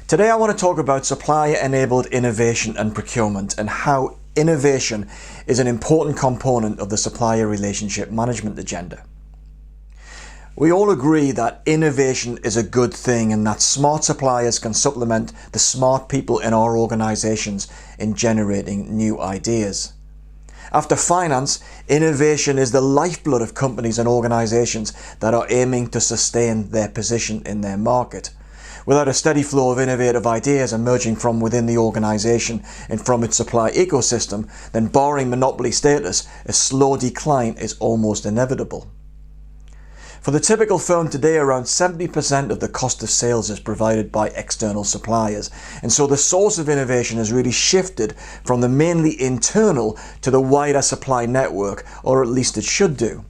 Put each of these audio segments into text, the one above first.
Today I want to talk about supplier-enabled innovation and procurement and how innovation is an important component of the supplier relationship management agenda. We all agree that innovation is a good thing and that smart suppliers can supplement the smart people in our organizations in generating new ideas. After finance, innovation is the lifeblood of companies and organizations that are aiming to sustain their position in their market. Without a steady flow of innovative ideas emerging from within the organization and from its supply ecosystem, then barring monopoly status, a slow decline is almost inevitable. For the typical firm today, around 70% of the cost of sales is provided by external suppliers, and so the source of innovation has really shifted from the mainly internal to the wider supply network, or at least it should do.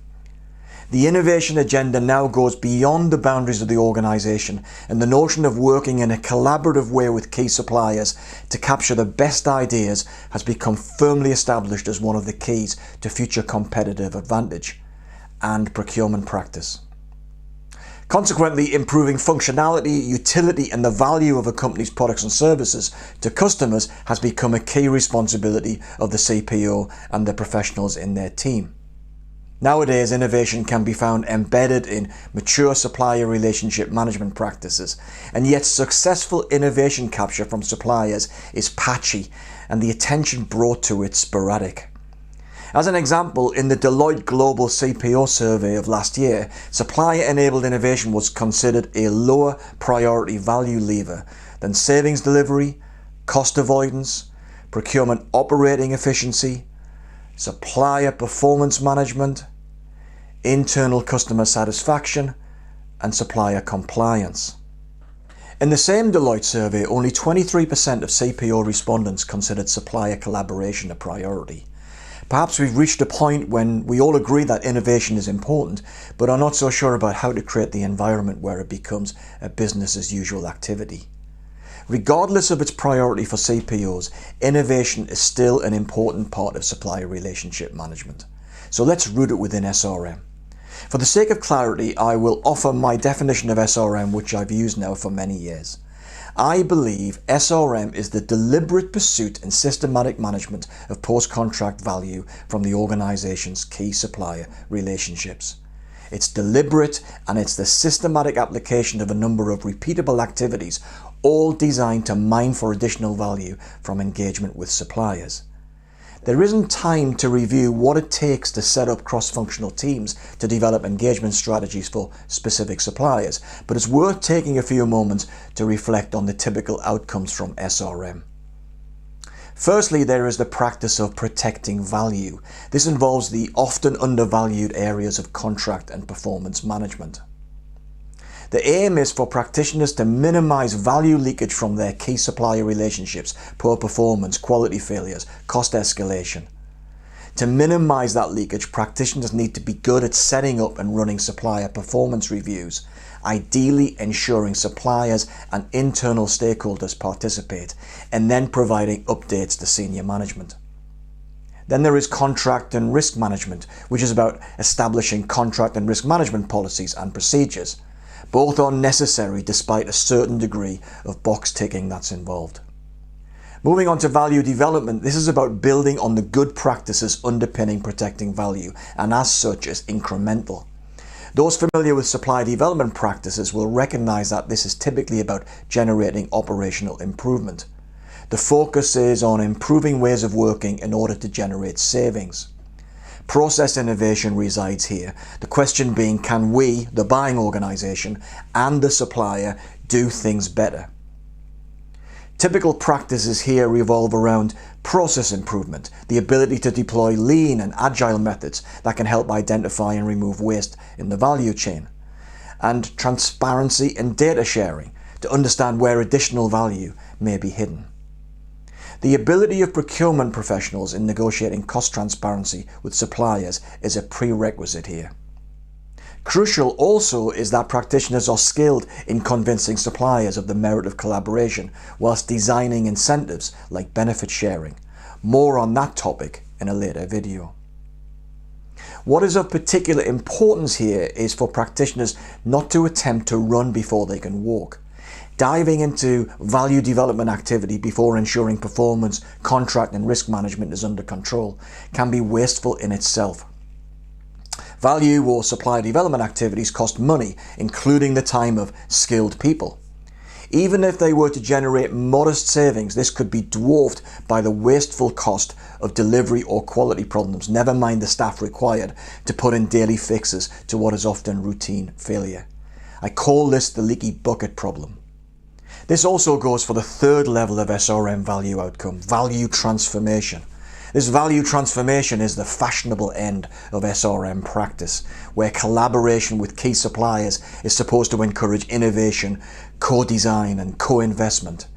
The innovation agenda now goes beyond the boundaries of the organization, and the notion of working in a collaborative way with key suppliers to capture the best ideas has become firmly established as one of the keys to future competitive advantage and procurement practice. Consequently, improving functionality, utility and the value of a company's products and services to customers has become a key responsibility of the CPO and the professionals in their team. Nowadays, innovation can be found embedded in mature supplier relationship management practices, and yet successful innovation capture from suppliers is patchy and the attention brought to it sporadic. As an example, in the Deloitte Global CPO survey of last year, supplier-enabled innovation was considered a lower priority value lever than savings delivery, cost avoidance, procurement operating efficiency, supplier performance management, internal customer satisfaction, and supplier compliance. In the same Deloitte survey, only 23% of CPO respondents considered supplier collaboration a priority. Perhaps we've reached a point when we all agree that innovation is important, but are not so sure about how to create the environment where it becomes a business as usual activity. Regardless of its priority for CPOs, innovation is still an important part of supplier relationship management. So let's root it within SRM. For the sake of clarity, I will offer my definition of SRM, which I've used now for many years. I believe SRM is the deliberate pursuit and systematic management of post-contract value from the organization's key supplier relationships. It's deliberate and it's the systematic application of a number of repeatable activities, all designed to mine for additional value from engagement with suppliers. There isn't time to review what it takes to set up cross-functional teams to develop engagement strategies for specific suppliers, but it's worth taking a few moments to reflect on the typical outcomes from SRM. Firstly, there is the practice of protecting value. This involves the often undervalued areas of contract and performance management. The aim is for practitioners to minimize value leakage from their key supplier relationships, poor performance, quality failures, cost escalation. To minimize that leakage, practitioners need to be good at setting up and running supplier performance reviews, ideally ensuring suppliers and internal stakeholders participate, and then providing updates to senior management. Then there is contract and risk management, which is about establishing contract and risk management policies and procedures. Both are necessary despite a certain degree of box ticking that's involved. Moving on to value development, this is about building on the good practices underpinning protecting value, and as such is incremental. Those familiar with supply development practices will recognize that this is typically about generating operational improvement. The focus is on improving ways of working in order to generate savings. Process innovation resides here, the question being, can we, the buying organization, and the supplier do things better? Typical practices here revolve around process improvement, the ability to deploy lean and agile methods that can help identify and remove waste in the value chain, and transparency and data sharing to understand where additional value may be hidden. The ability of procurement professionals in negotiating cost transparency with suppliers is a prerequisite here. Crucial also is that practitioners are skilled in convincing suppliers of the merit of collaboration whilst designing incentives like benefit sharing. More on that topic in a later video. What is of particular importance here is for practitioners not to attempt to run before they can walk. Diving into value development activity before ensuring performance, contract and risk management is under control can be wasteful in itself. Value or supply development activities cost money, including the time of skilled people. Even if they were to generate modest savings, this could be dwarfed by the wasteful cost of delivery or quality problems, never mind the staff required to put in daily fixes to what is often routine failure. I call this the leaky bucket problem. This also goes for the third level of SRM value outcome, value transformation. This value transformation is the fashionable end of SRM practice, where collaboration with key suppliers is supposed to encourage innovation, co-design and co-investment.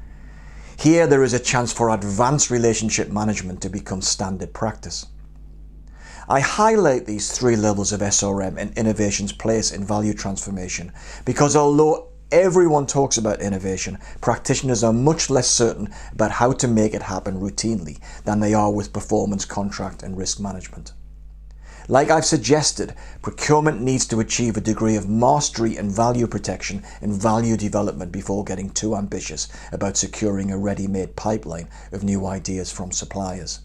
Here there is a chance for advanced relationship management to become standard practice. I highlight these three levels of SRM and innovation's place in value transformation because although everyone talks about innovation, practitioners are much less certain about how to make it happen routinely than they are with performance, contract and risk management. Like I've suggested, procurement needs to achieve a degree of mastery and value protection and value development before getting too ambitious about securing a ready-made pipeline of new ideas from suppliers.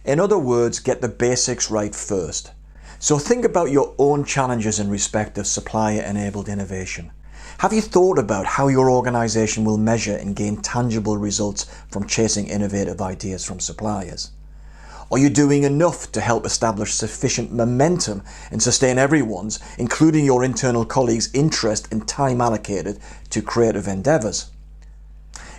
In other words, get the basics right first. So think about your own challenges in respect of supplier-enabled innovation. Have you thought about how your organization will measure and gain tangible results from chasing innovative ideas from suppliers? Are you doing enough to help establish sufficient momentum and sustain everyone's, including your internal colleagues' interest and time allocated to creative endeavors?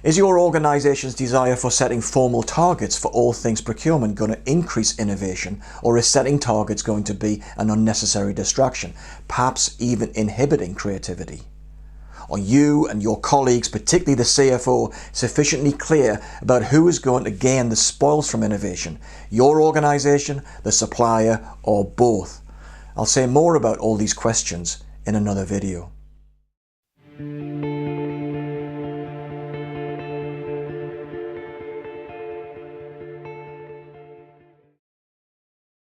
Is your organization's desire for setting formal targets for all things procurement going to increase innovation, or is setting targets going to be an unnecessary distraction, perhaps even inhibiting creativity? Are you and your colleagues, particularly the CFO, sufficiently clear about who is going to gain the spoils from innovation? Your organization, the supplier, or both? I'll say more about all these questions in another video.